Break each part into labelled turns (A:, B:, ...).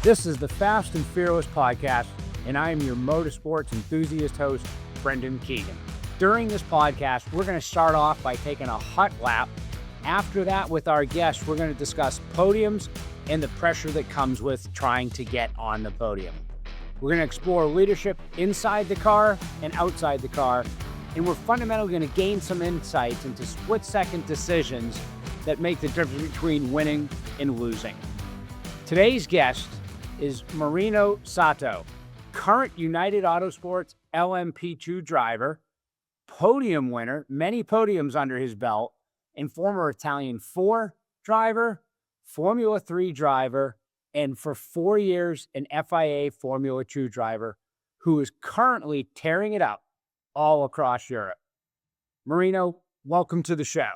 A: This is the Fast and Fearless podcast, and I am your motorsports enthusiast host, Brendan Keegan. During this podcast, we're going to start off by taking a hot lap. After that, with our guests, we're going to discuss podiums and the pressure that comes with trying to get on the podium. We're going to explore leadership inside the car and outside the car, and we're fundamentally going to gain some insights into split-second decisions that make the difference between winning and losing. Today's guest is Marino Sato, current United Autosports LMP2 driver, podium winner, many podiums under his belt, and former Italian 4 driver, Formula 3 driver, and for 4 years, an FIA Formula 2 driver, who is currently tearing it up all across Europe. Marino, welcome to the show.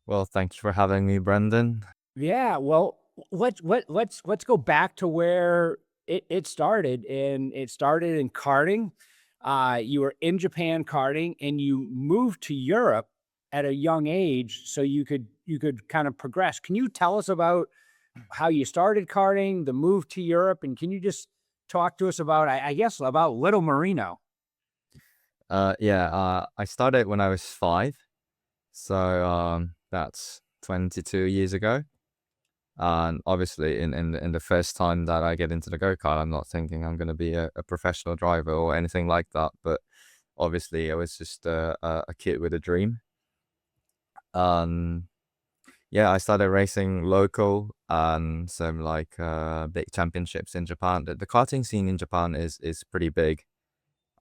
B: Well, thanks for having me, Brendan.
A: Yeah, well, let's go back to where it started, and it started in karting. You were in Japan karting, and you moved to Europe at a young age so you could kind of progress. Can you tell us about how you started karting, the move to Europe, and can you just talk to us about, I guess, about little Marino?
B: I started when I was 5, so that's 22 years ago. And obviously, in the first time that I get into the go-kart, I'm not thinking I'm going to be a professional driver or anything like that. But obviously, I was just a kid with a dream. I started racing local and some big championships in Japan. The karting scene in Japan is pretty big.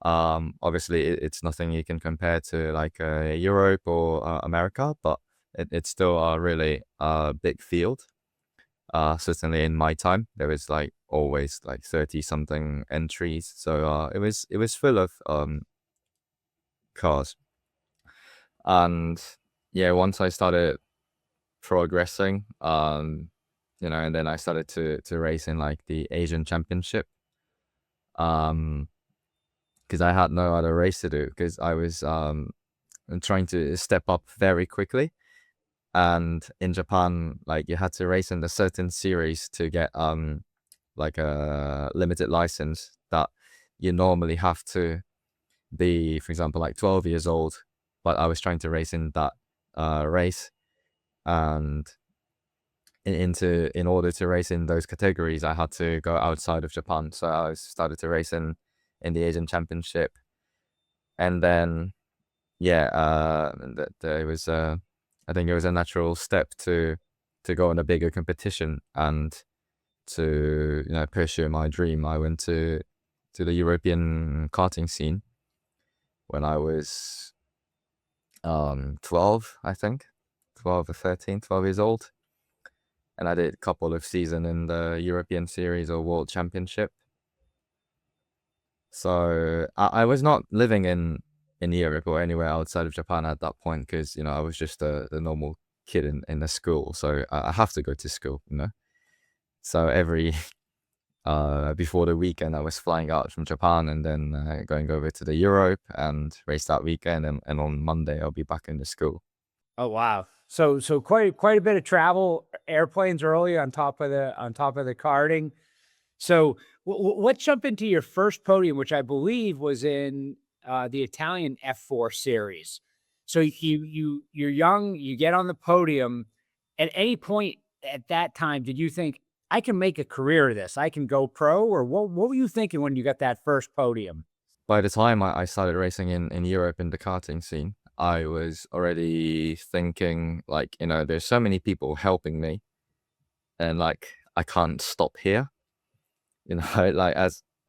B: Obviously, it's nothing you can compare to Europe or America, but it's still a really big field. Certainly in my time, there was always 30 something entries. So it was full of cars. And yeah, once I started progressing, and then I started to race in the Asian Championship. Because I had no other race to do, because I was trying to step up very quickly. And in Japan, you had to race in a certain series to get a limited license that you normally have to be, for example, 12 years old. But I was trying to race in that race, and in order to race in those categories, I had to go outside of Japan. So I started to race in the Asian Championship, and then there was I think it was a natural step to go on a bigger competition and to pursue my dream. I went to the European karting scene when I was 12, I think, 12 or 13, 12 years old, and I did a couple of seasons in the European Series or World Championship. So I was not living in Europe or anywhere outside of Japan at that point, because I was just the normal kid in the school, so I have to go to school, so every before the weekend I was flying out from Japan and then going over to the Europe and race that weekend, and on Monday I'll be back in the school.
A: Oh wow, so quite a bit of travel, airplanes early on top of the karting. So let's jump into your first podium, which I believe was in the Italian F4 series. So you're young, you get on the podium. At any point at that time, did you think, I can make a career of this, I can go pro? Or what were you thinking when you got that first podium?
B: By the time I started racing in Europe in the karting scene, I was already thinking there's so many people helping me, and I can't stop here.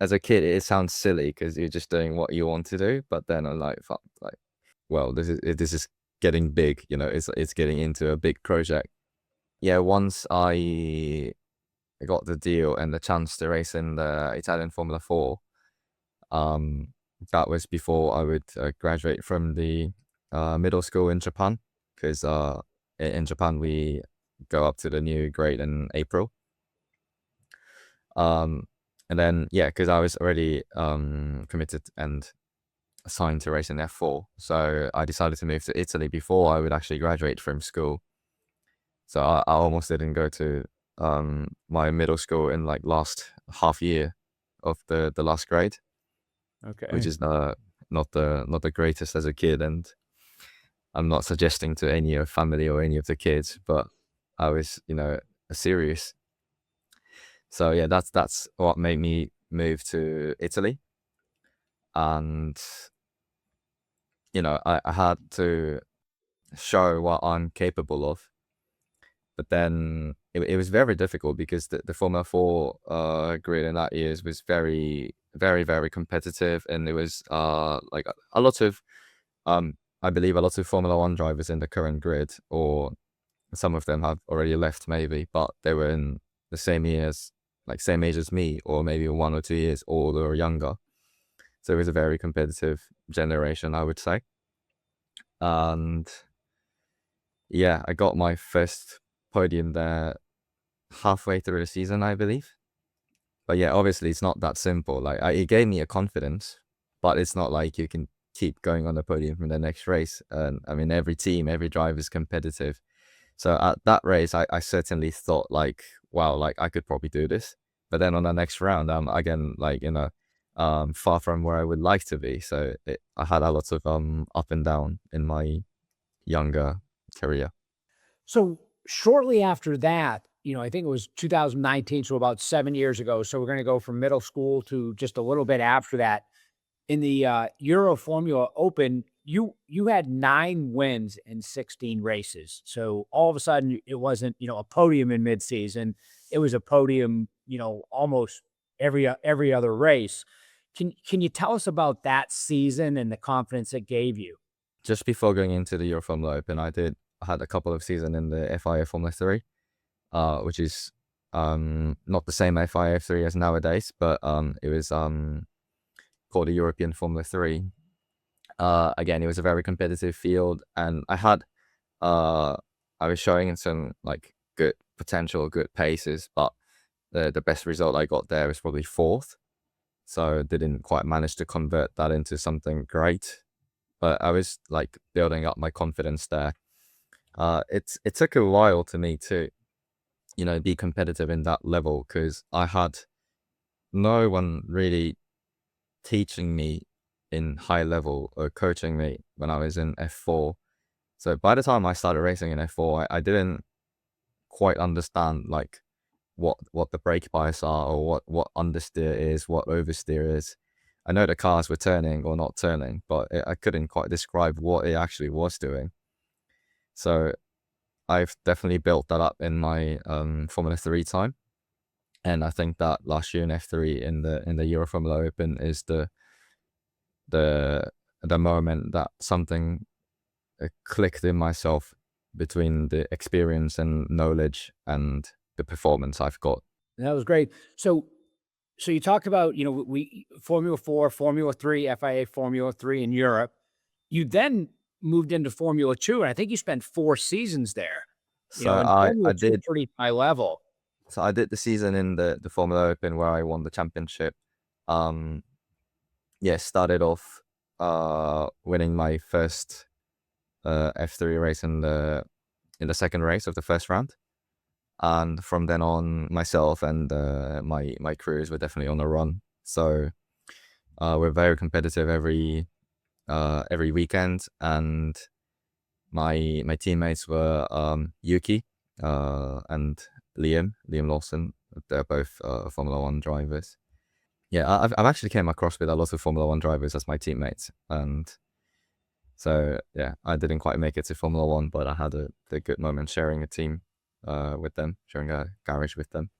B: As a kid, it sounds silly because you're just doing what you want to do. But then I'm fuck, well, this is getting big. It's getting into a big project. Yeah, once I got the deal and the chance to race in the Italian Formula 4, that was before I would graduate from the middle school in Japan, because in Japan we go up to the new grade in April. And then, because I was already committed and assigned to race in F4, so I decided to move to Italy before I would actually graduate from school. So I almost didn't go to my middle school in last half year of the last grade, which
A: Okay.
B: is not the greatest as a kid. And I'm not suggesting to any of family or any of the kids, but I was, serious. So yeah, that's what made me move to Italy. And I had to show what I'm capable of. But then it was very difficult because the Formula 4 grid in that years was very, very, very competitive. And there was like a lot of, I believe a lot of Formula 1 drivers in the current grid, or some of them have already left maybe, but they were in the same years, like same age as me, or maybe 1 or 2 years older or younger. So it was a very competitive generation, I would say. And yeah, I got my first podium there halfway through the season, I believe. But yeah, obviously it's not that simple. Like it gave me a confidence, but it's not like you can keep going on the podium from the next race. And I mean, every team, every driver is competitive. So at that race, I certainly thought like, wow, like I could probably do this. But then on the next round, I'm again like, far from where I would like to be. So I had a lot of up and down in my younger career.
A: So shortly after that, I think it was 2019, so about 7 years ago. So we're going to go from middle school to just a little bit after that. In the Euro Formula Open, you had 9 wins in 16 races. So all of a sudden, it wasn't a podium in midseason. It was a podium, almost every other race. Can you tell us about that season and the confidence it gave you?
B: Just before going into the Euro Formula Open, I had a couple of seasons in the FIA Formula 3, which is not the same FIA 3 as nowadays, but it was called the European Formula 3. Again, it was a very competitive field, and I was showing some like good potential, good paces, but the best result I got there was probably fourth. So didn't quite manage to convert that into something great. But I was like building up my confidence there. It took a while to me to, be competitive in that level, because I had no one really teaching me in high level or coaching me when I was in F4. So by the time I started racing in F4, I didn't quite understand like what the brake bias are, or what understeer is, what oversteer is. I know the cars were turning or not turning, but I couldn't quite describe what it actually was doing. So I've definitely built that up in my Formula 3 time. And I think that last year in F3 in the Euro Formula Open is the moment that something clicked in myself between the experience and knowledge and the performance I've got.
A: That was great. So you talked about, we Formula 4, Formula 3, FIA Formula 3 in Europe. You then moved into Formula 2, and I think you spent 4 seasons there.
B: So
A: And
B: I,
A: Formula
B: I
A: 2
B: did
A: pretty high level.
B: so I did the season in the Formula Open where I won the championship. Um, yeah, started off winning my first F3 race in the second race of the first round. And from then on, myself and my crews were definitely on a run. So we're very competitive every weekend. And my teammates were Yuki and Liam Lawson. They're both Formula One drivers. Yeah, I've actually came across with a lot of Formula One drivers as my teammates, and so yeah, I didn't quite make it to Formula One, but I had a good moment sharing a team with them, sharing a garage with them.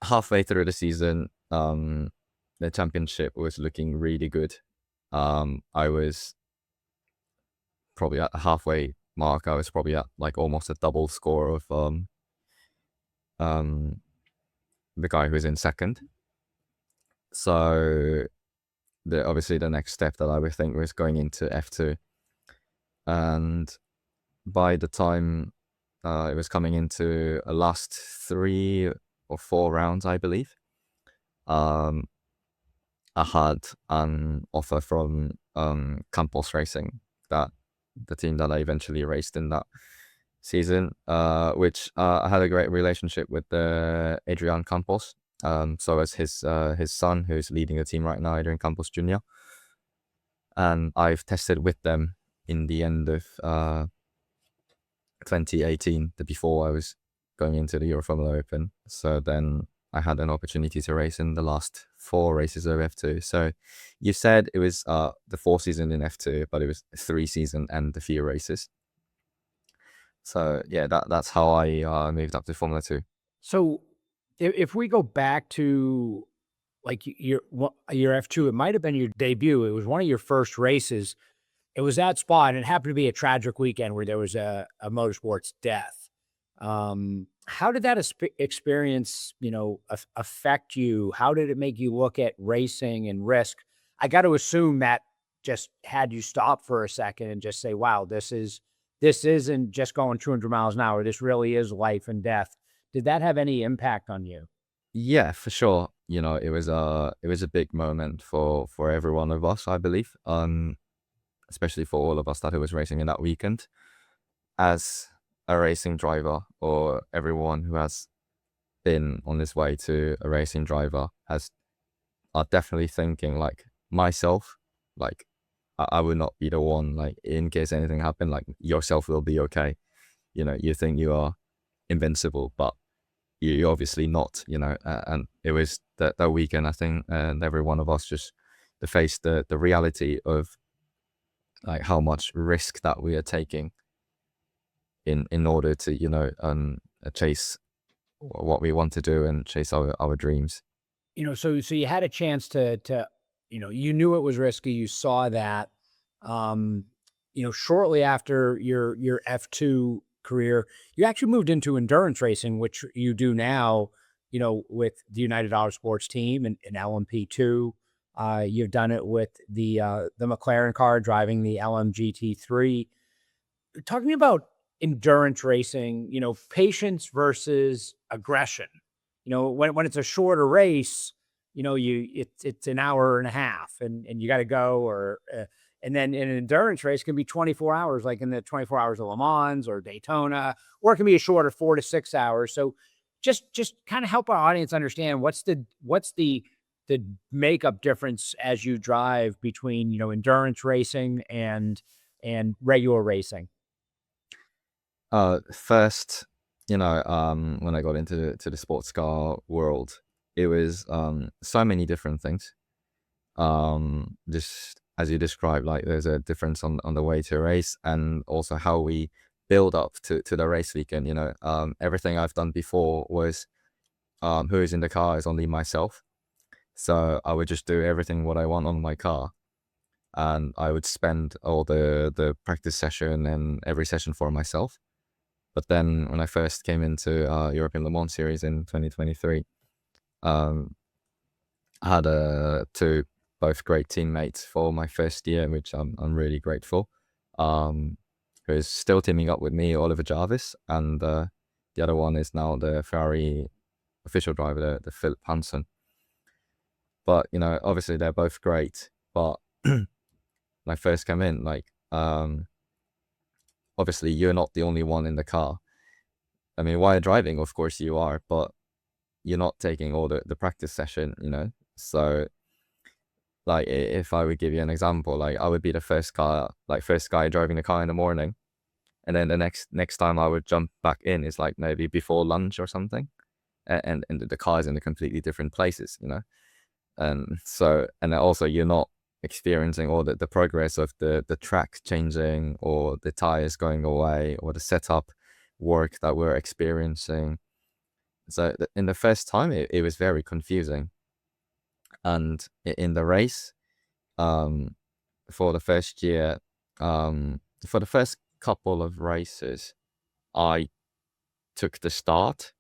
B: Halfway through the season, the championship was looking really good. I was probably at the halfway mark. I was probably at like almost a double score of um the guy who was in second. So obviously the next step that I would think was going into F2. And by the time it was coming into a last 3 or 4 rounds, I believe, um, I had an offer from Campos Racing, that the team that I eventually raced in that season, which I had a great relationship with Adrian Campos. So as his son, who's leading the team right now, Adrian Campos Jr. And I've tested with them in the end of 2018, before I was going into the Euro Formula Open. So then I had an opportunity to race in the last 4 races of F2. So you said it was the 4 season in F2, but it was 3 season and a few races. So yeah, that's how I moved up to Formula 2.
A: So if we go back to like your F2, it might have been your debut. It was one of your first races. It was that spot, and it happened to be a tragic weekend where there was a motorsports death. How did that experience, affect you? How did it make you look at racing and risk? I got to assume that just had you stop for a second and just say, "Wow, this isn't just going 200 miles an hour. This really is life and death." Did that have any impact on you?
B: Yeah, for sure. It was a big moment for every one of us, I believe. Especially for all of us that was racing in that weekend. As a racing driver, or everyone who has been on this way to a racing driver are definitely thinking like myself, like I would not be the one, like in case anything happened, like yourself will be okay. You think you are invincible, but you're obviously not, and it was that weekend, I think, and every one of us just to face the reality of like how much risk that we are taking in order to chase what we want to do and chase our dreams.
A: So you had a chance to you knew it was risky. You saw that. Um, shortly after your F2 career, you actually moved into endurance racing, which you do now. With the United Auto Sports team and LMP2. You've done it with the McLaren car driving the LMGT3. Talk to me about endurance racing, patience versus aggression. When it's a shorter race, it's an hour and a half and you got to go and then in an endurance race can be 24 hours, like in the 24 hours of Le Mans or Daytona, or it can be a shorter 4 to 6 hours. So just kind of help our audience understand what's the makeup difference as you drive between, endurance racing and regular racing.
B: First, when I got into the sports car world, it was so many different things. Just as you described, like there's a difference on the way to a race, and also how we build up to the race weekend. Everything I've done before was who is in the car is only myself. So I would just do everything what I want on my car, and I would spend all the practice session and every session for myself. But then when I first came into European Le Mans Series in 2023, um, I had two both great teammates for my first year, which I'm really grateful. Who's still teaming up with me, Oliver Jarvis, and the other one is now the Ferrari official driver, the Philip Hansen. But obviously they're both great. But when I first came in, like obviously you're not the only one in the car. I mean, while driving, of course you are, but you're not taking all the practice session, So, like, if I would give you an example, like I would be the first guy driving the car in the morning, and then the next time I would jump back in is like maybe before lunch or something, and the car is in a completely different places, And so, and then also you're not experiencing all the progress of the track changing, or the tires going away, or the setup work that we're experiencing. So in the first time, it was very confusing. And in the race, um, for the first year, for the first couple of races, I took the start.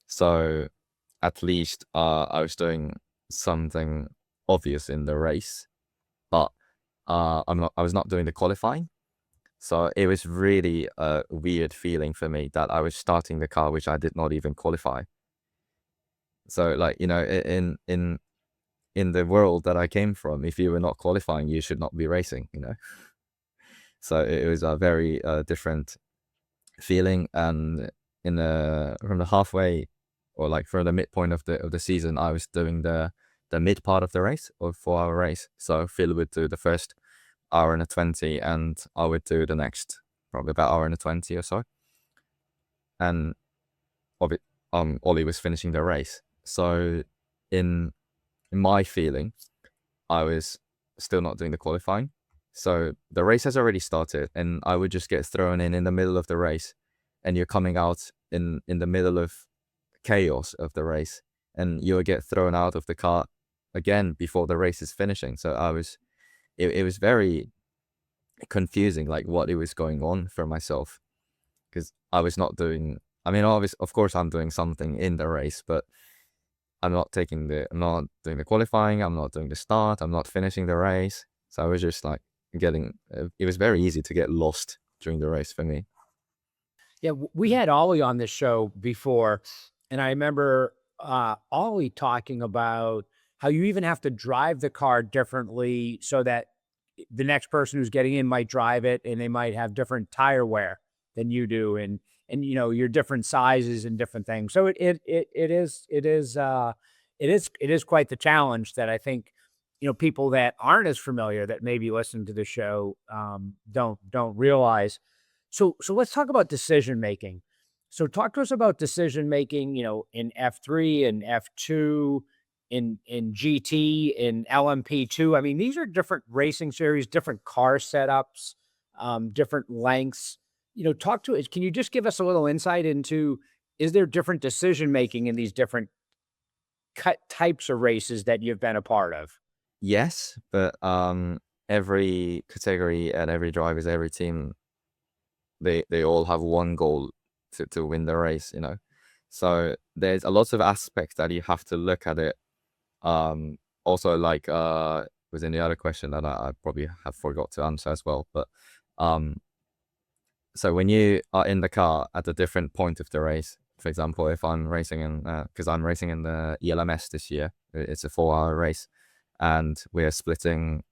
B: So at least I was doing something obvious in the race, but I was not doing the qualifying. So it was really a weird feeling for me that I was starting the car which I did not even qualify. So like, in the world that I came from, if you were not qualifying, you should not be racing. So it was a very different feeling. And from the halfway or like for the midpoint of the season, I was doing the mid part of the race, or 4 hour race. So Phil would do the first hour and a 20, and I would do the next probably about hour and a 20 or so. And Ollie was finishing the race. So in my feeling, I was still not doing the qualifying. So the race has already started, and I would just get thrown in the middle of the race, and you're coming out in the middle of chaos of the race, and you would get thrown out of the car again before the race is finishing. So it was very confusing, like what it was going on for myself, because I was not doing. I mean, of course, I'm doing something in the race, but I'm not doing the qualifying. I'm not doing the start. I'm not finishing the race. So I was just like it was very easy to get lost during the race for me.
A: Yeah, we had Ollie on this show before, and I remember Ollie talking about how you even have to drive the car differently so that the next person who's getting in might drive it, and they might have different tire wear than you do, and you know your different sizes and different things. So it is quite the challenge that I think people that aren't as familiar that maybe listen to the show don't realize. So let's talk about decision making. So talk to us about decision making, in F3 and F2, in GT, in LMP2. I mean, these are different racing series, different car setups, different lengths. Talk to us. Can you just give us a little insight into, is there different decision making in these different cut types of races that you've been a part of?
B: Yes, but every category and every drivers, every team, they all have one goal to win the race. So there's a lot of aspects that you have to look at it. Also, like within the other question that I probably have forgot to answer as well, but so when you are in the car at a different point of the race, for example, if I'm racing because I'm racing in the ELMS this year, it's a 4 hour race, and we're splitting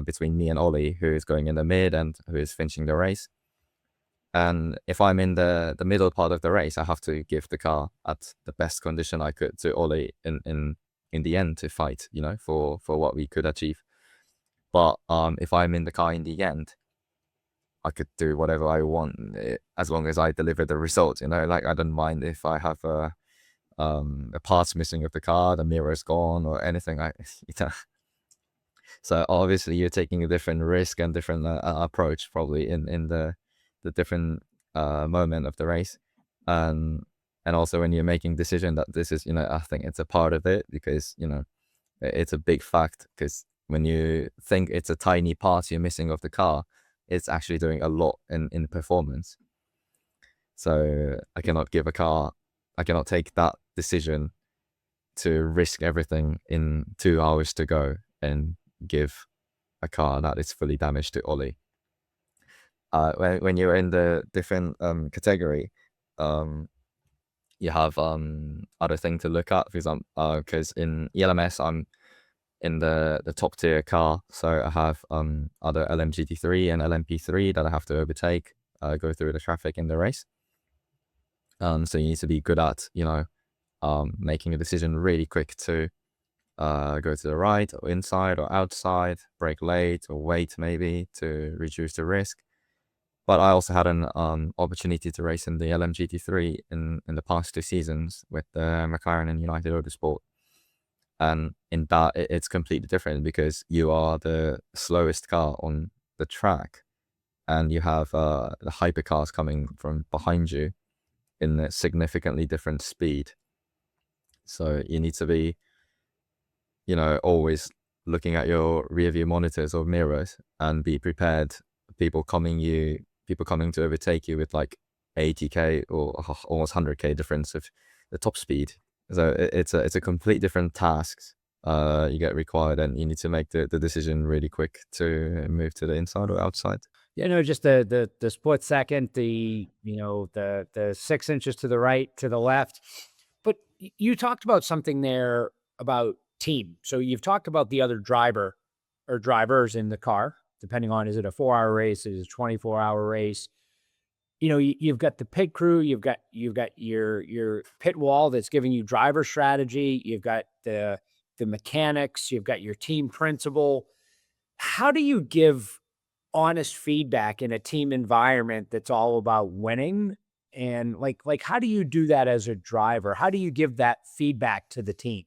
B: between me and Ollie, who is going in the mid and who is finishing the race. And if I'm in the middle part of the race, I have to give the car at the best condition I could to Ollie in the end to fight, for what we could achieve. But if I'm in the car in the end, I could do whatever I want, as long as I deliver the result. Like I don't mind if I have a parts missing of the car, the mirror's gone, or anything. So obviously you're taking a different risk and different approach probably in the different moment of the race, and also when you're making decision that this is, I think it's a part of it, because it's a big fact, because when you think it's a tiny part you're missing of the car, it's actually doing a lot in performance. So I cannot take that decision to risk everything in 2 hours to go and give a car that is fully damaged to Ollie. When you're in the different category, you have other thing to look at. For example, because in ELMS I'm in the top tier car, so I have other LMGT3 and LMP3 that I have to overtake, go through the traffic in the race. So you need to be good at making a decision really quick to go to the right or inside or outside, brake late or wait maybe to reduce the risk. But I also had an opportunity to race in the LMGT3 in the past 2 seasons with the McLaren and United Autosport. And in that, it's completely different, because you are the slowest car on the track, and you have the hypercars coming from behind you in a significantly different speed. So you need to be, always looking at your rear view monitors or mirrors and be prepared. People coming to overtake you with like 80k or almost 100k difference of the top speed. So it's a complete different task you get required, and you need to make the decision really quick to move to the inside or outside.
A: Yeah, no, just the split second, the 6 inches to the right, to the left. But you talked about something there about team. So you've talked about the other driver or drivers in the car, depending on, is it a 4 hour race, is it a 24-hour race? you've got the pit crew, you've got your pit wall that's giving you driver strategy, you've got the mechanics, you've got your team principal. How do you give honest feedback in a team environment that's all about winning? And like how do you do that as a driver? How do you give that feedback to the team?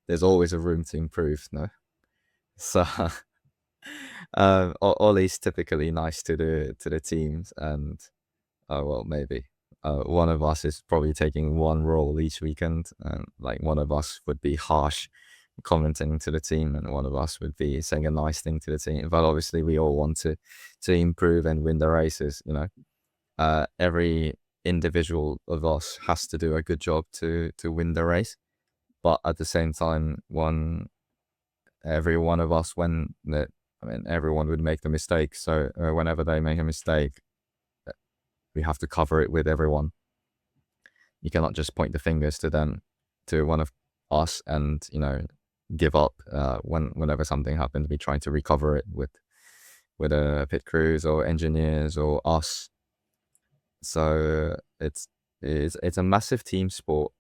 B: There's always a room to improve, no? So Ollie's typically nice to the teams, and well, maybe one of us is probably taking one role each weekend, and like one of us would be harsh commenting to the team, and one of us would be saying a nice thing to the team. But obviously, we all want to improve and win the races. Every individual of us has to do a good job to win the race. But at the same time, every one of us, everyone would make the mistake. So whenever they make a mistake, we have to cover it with everyone. You cannot just point the fingers to one of us and give up whenever something happens. We try to recover it with pit crews or engineers or us. So it's a massive team sport.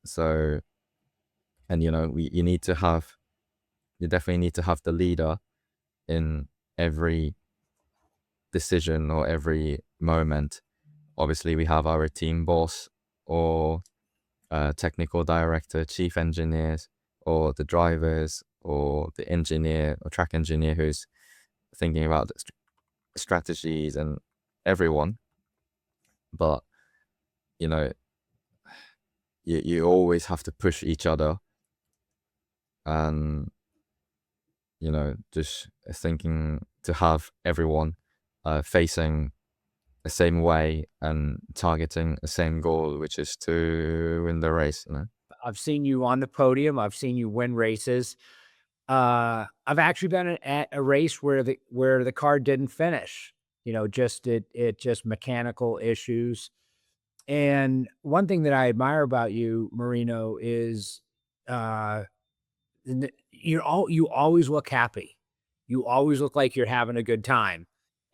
B: So, and you definitely need to have the leader in every decision or every moment. Obviously, we have our team boss or technical director, chief engineers, or the drivers, or the engineer or track engineer who's thinking about the strategies, and everyone. But you always have to push each other, and just thinking to have everyone facing the same way and targeting the same goal, which is to win the race.
A: I've seen you on the podium. I've seen you win races. I've actually been at a race where the car didn't finish. Just it just mechanical issues. And one thing that I admire about you, Marino, is uh, you always look happy. You always look like you're having a good time.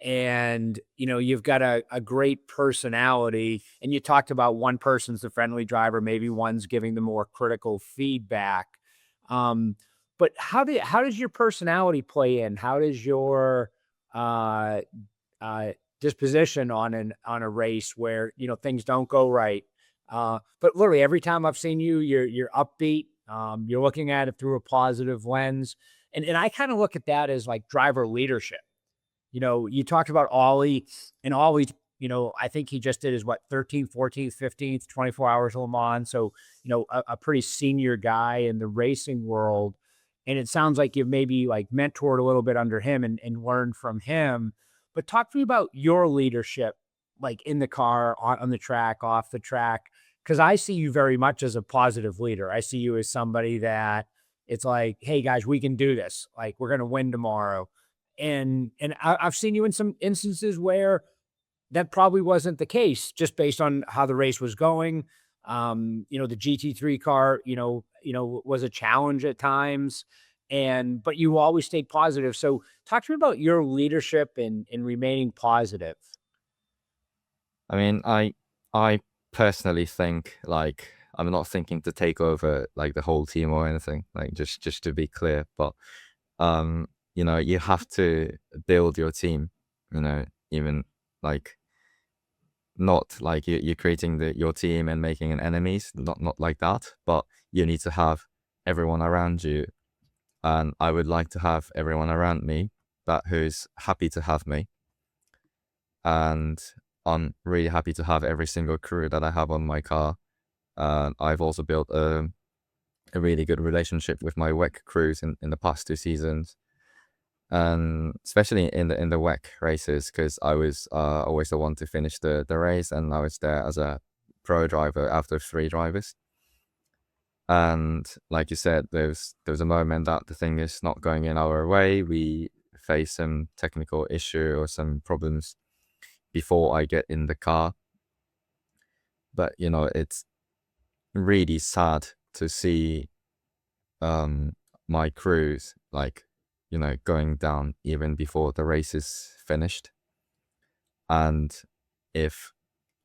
A: And, you've got a great personality. And you talked about one person's the friendly driver, maybe one's giving the more critical feedback. Um, but how does your personality play in? How does your uh, disposition on a race where things don't go right? But literally every time I've seen you, you're upbeat. You're looking at it through a positive lens, and I kind of look at that as like driver leadership. You talked about Ollie, and Ollie's, I think he just did his 13th, 14th, 15th, 24 hours of Le Mans. So, a pretty senior guy in the racing world. And it sounds like you've maybe like mentored a little bit under him and learned from him. But talk to me about your leadership, like in the car, on the track, off the track. Cause I see you very much as a positive leader. I see you as somebody that it's like, hey guys, we can do this. Like we're going to win tomorrow. And I've seen you in some instances where that probably wasn't the case, just based on how the race was going. The GT3 car, was a challenge at times, but you always stayed positive. So talk to me about your leadership in remaining positive.
B: I mean, I personally think, like, I'm not thinking to take over like the whole team or anything, like just to be clear, but you have to build your team, even like not like you're creating your team and making an enemies, not like that, but you need to have everyone around you, and I would like to have everyone around me who's happy to have me, and I'm really happy to have every single crew that I have on my car. I've also built a really good relationship with my WEC crews in the past 2 seasons, and especially in the WEC races, because I was always the one to finish the race, and I was there as a pro driver after 3 drivers. And like you said, there's a moment that the thing is not going in our way. We face some technical issue or some problems before I get in the car. But it's really sad to see my crews like going down even before the race is finished. And if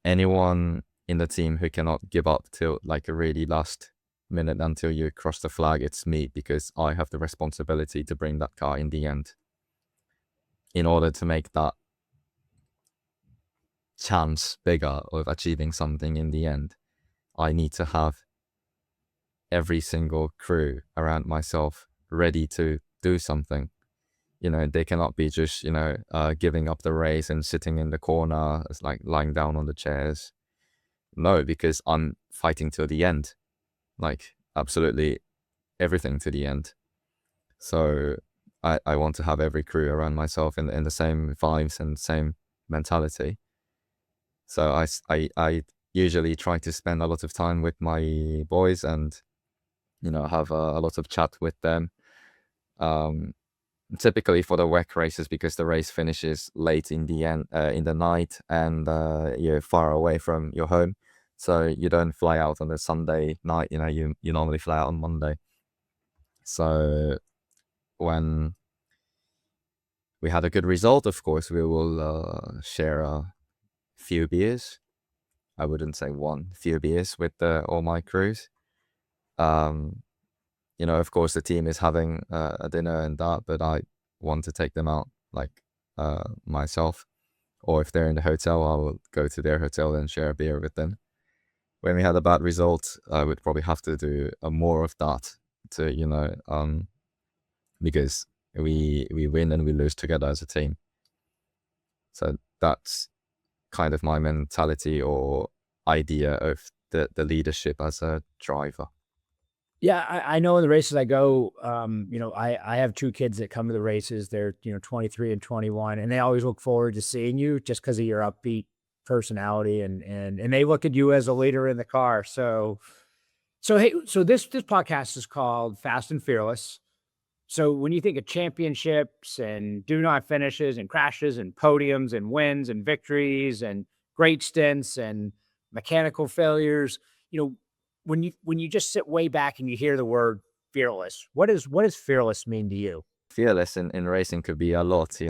B: anyone in the team who cannot give up till like a really last minute until you cross the flag, it's me, because I have the responsibility to bring that car in the end. In order to make that chance bigger of achieving something in the end, I need to have every single crew around myself ready to do something. They cannot be just, giving up the race and sitting in the corner, it's like lying down on the chairs. No, because I'm fighting till the end, like absolutely everything to the end. So I want to have every crew around myself in the same vibes and same mentality. So I usually try to spend a lot of time with my boys and, have a lot of chat with them. Typically for the WEC races, because the race finishes late in the end, in the night, and you're far away from your home, so you don't fly out on the Sunday night. You normally fly out on Monday. So when we had a good result, of course, we will share a few beers. I wouldn't say one, few beers with all my crews. Of course, the team is having a dinner and that, but I want to take them out like myself. Or if they're in the hotel, I will go to their hotel and share a beer with them. When we had a bad result, I would probably have to do more of that to, because we win and we lose together as a team. So that's kind of my mentality or idea of the leadership as a driver.
A: Yeah, I know in the races I go, I have 2 kids that come to the races. They're, 23 and 21, and they always look forward to seeing you just because of your upbeat personality, and they look at you as a leader in the car. So hey, so this podcast is called Fast and Fearless. So when you think of championships and do not finishes and crashes and podiums and wins and victories and great stints and mechanical failures, you know, when you just sit way back and you hear the word fearless, what does fearless mean to you?
B: Fearless in racing could be a lot.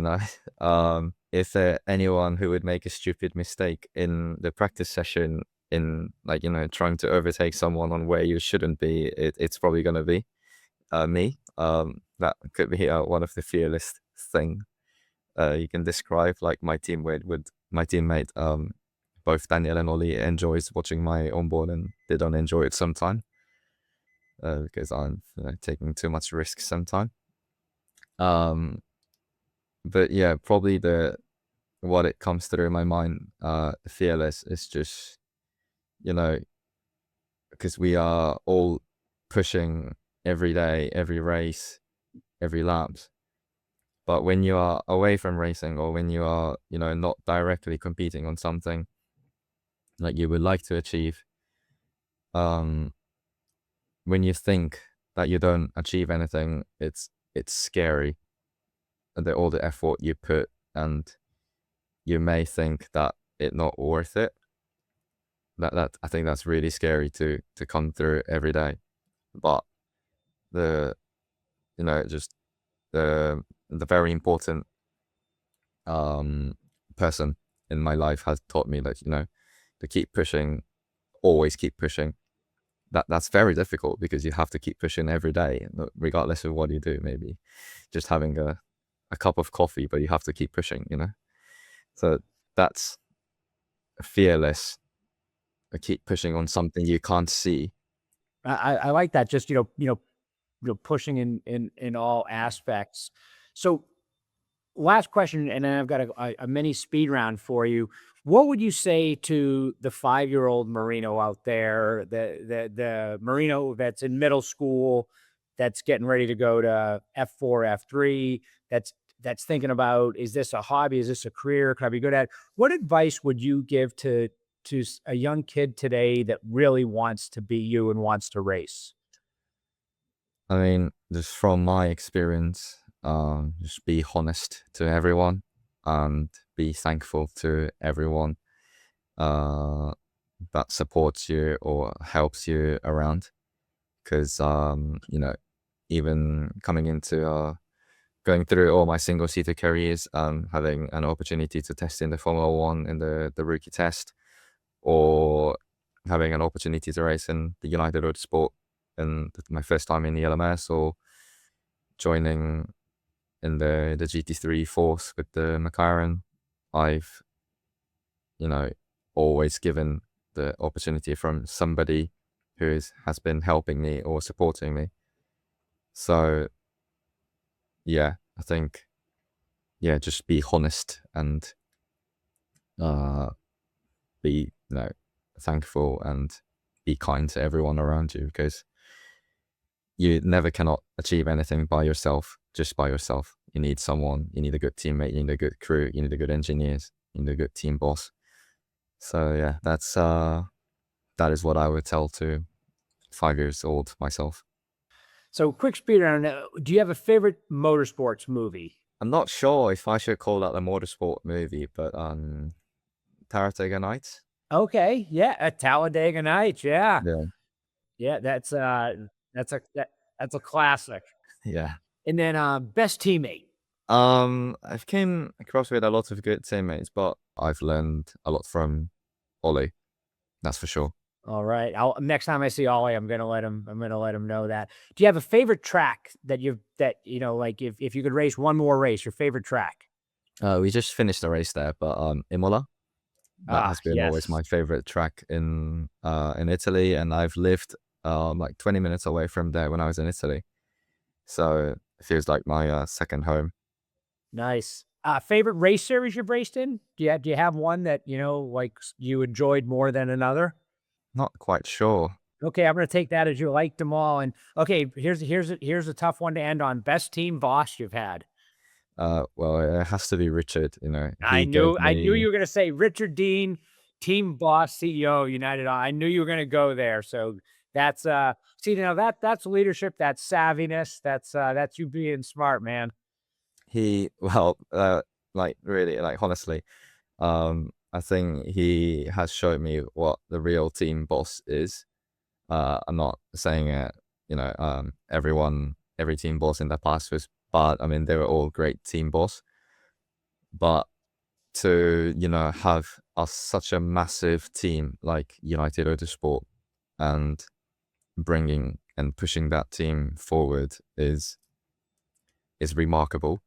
B: If anyone who would make a stupid mistake in the practice session, in like, trying to overtake someone on where you shouldn't be, it's probably going to be me. That could be one of the fearless thing you can describe. Like my teammate both Daniel and Ollie enjoys watching my onboard, and they don't enjoy it sometimes because I'm taking too much risk sometimes. But yeah, probably what it comes through my mind, fearless is just, because we are all pushing every day, every race, every laps. But when you are away from racing, or when you are, not directly competing on something like you would like to achieve, when you think that you don't achieve anything, it's scary. All the effort you put, and you may think that it's not worth it. That I think that's really scary to come through every day. But the just the very important person in my life has taught me that, to keep pushing, always keep pushing. That's very difficult, because you have to keep pushing every day, regardless of what you do. Maybe just having a cup of coffee, but you have to keep pushing. So that's fearless. Keep pushing on something you can't see.
A: I like that. Just pushing in all aspects. So last question, and then I've got a mini speed round for you. What would you say to the 5-year-old Marino out there, the Marino that's in middle school, that's getting ready to go to F4, F3, that's thinking about, is this a hobby? Is this a career? Can I be good at it? What advice would you give to a young kid today that really wants to be you and wants to race?
B: I mean, just from my experience, just be honest to everyone, and be thankful to everyone uh, that supports you or helps you around. Because, even coming into going through all my single-seater careers, having an opportunity to test in the Formula One in the rookie test, or having an opportunity to race in the United Autosport in my first time in the LMS, or joining in the GT3 force with the McLaren. I've, always given the opportunity from somebody who has been helping me or supporting me. So yeah, I think, just be honest and be, thankful and be kind to everyone around you, because you never cannot achieve anything by yourself, just by yourself. You need someone, you need a good teammate, you need a good crew, you need a good engineers, you need a good team boss. So yeah, that is what I would tell to 5 years old myself.
A: So quick speed round. Do you have a favorite motorsports movie?
B: I'm not sure if I should call that a motorsport movie, but Talladega Nights.
A: Okay, yeah, at Talladega Nights, yeah.
B: Yeah.
A: Yeah, that's a classic.
B: Yeah.
A: And then best teammate.
B: I've came across with a lot of good teammates, but I've learned a lot from Ollie. That's for sure.
A: All right. Next time I see Ollie, I'm gonna let him know that. Do you have a favorite track that like if you could race one more race, your favorite track?
B: We just finished the race there, but Imola. That has been always
A: Yes.
B: my favorite track in Italy, and I've lived like 20 minutes away from there when I was in Italy. So it feels like my second home.
A: Nice. Favorite race series you've raced in? Do you have one that, like you enjoyed more than another?
B: Not quite sure.
A: Okay, I'm gonna take that as you liked them all. And okay, here's a tough one to end on. Best team boss you've had.
B: Well, it has to be Richard.
A: I
B: He gave
A: knew
B: me.
A: you were gonna say Richard Dean, team boss, CEO, United. I knew you were gonna go there. So that's see now that's leadership, that's savviness, that's you being smart, man.
B: Well, like really, like honestly, I think he has showed me what the real team boss is. I'm not saying it, every team boss in the past was bad. I mean, they were all great team boss, but to, have such a massive team like United Autosport and bringing and pushing that team forward is remarkable.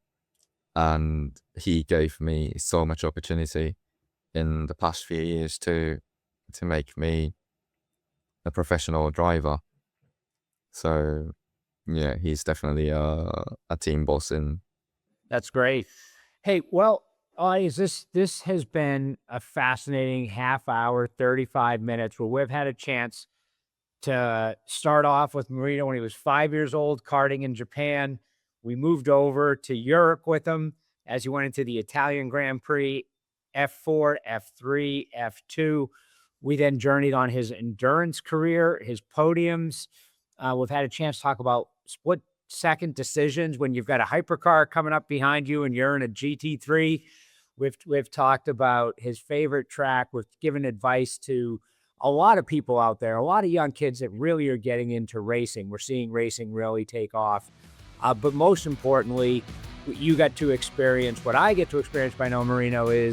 B: And he gave me so much opportunity in the past few years to make me a professional driver. So yeah, he's definitely a team boss in.
A: That's great. Hey, well, this has been a fascinating half hour, 35 minutes where we've had a chance to start off with Marino when he was 5 years old, karting in Japan. We moved over to Europe with him as he went into the Italian Grand Prix, F4, F3, F2. We then journeyed on his endurance career, his podiums. We've had a chance to talk about split-second decisions when you've got a hypercar coming up behind you and you're in a GT3. We've talked about his favorite track. We've given advice to a lot of people out there, a lot of young kids that really are getting into racing. We're seeing racing really take off. But most importantly, you got to experience what I get to experience by No Marino is